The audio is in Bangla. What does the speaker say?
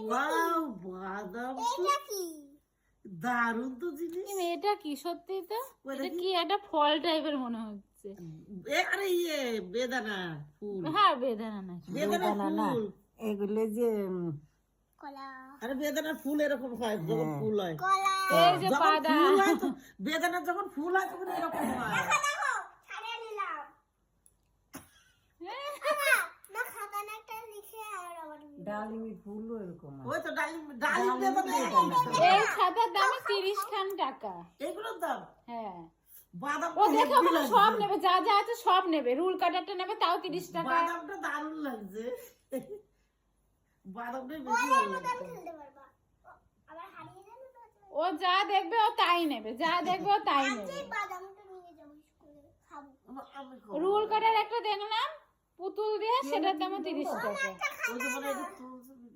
ওয়াও বাদাম এটা কি? দারুণ তো জিনিস। এটা কি সত্যি তো? ওটা এটা কি? কি একটা ফল টাইপের মনে হচ্ছে। আরে বেদানা ফুল। হ্যাঁ বেদানা নাকি? বেদানা না ফুল। এগুলো যে কলা। আরে বেদানার ফুল এরকম হয় যখন ফুল হয়। কলা। এই যে যখন বাদাম। ফুল হয় তো বেদানার যখন ফুল হয় তখন এরকম হয়। দেখো, ছাড়িয়ে নিলাম। না খাতানে একটা লিখে আর আবার ডালিমি ফুলও এরকম হয়। ওই তো ডালিম বেদানা এই ছাতার দাম 30 খান টাকা। এগুলোর দাম। হ্যাঁ বাদাম ও দেখো ওখানে সব নেবে, যা যা আছে সব নেবে। রুল কাটারটা নেবে তাও 30 টাকা। বাদামটা দারুণ লাগছে। বাদামটাই বেশি ভালো লাগছে। খেলতে পারবা। আবার হারিয়ে যাবে না তো। ও যা দেখবে ও তাই নেবে, যা দেখবে ও তাই নেবে। এই বাদামটা নিয়ে যাবো স্কুলে খাবো। আমি খাবো। রুল কাটার একটা দেখলাম পুতুল দিয়ে, সেটার দাম 30 টাকা। ওই যে বলে এটা তুলছে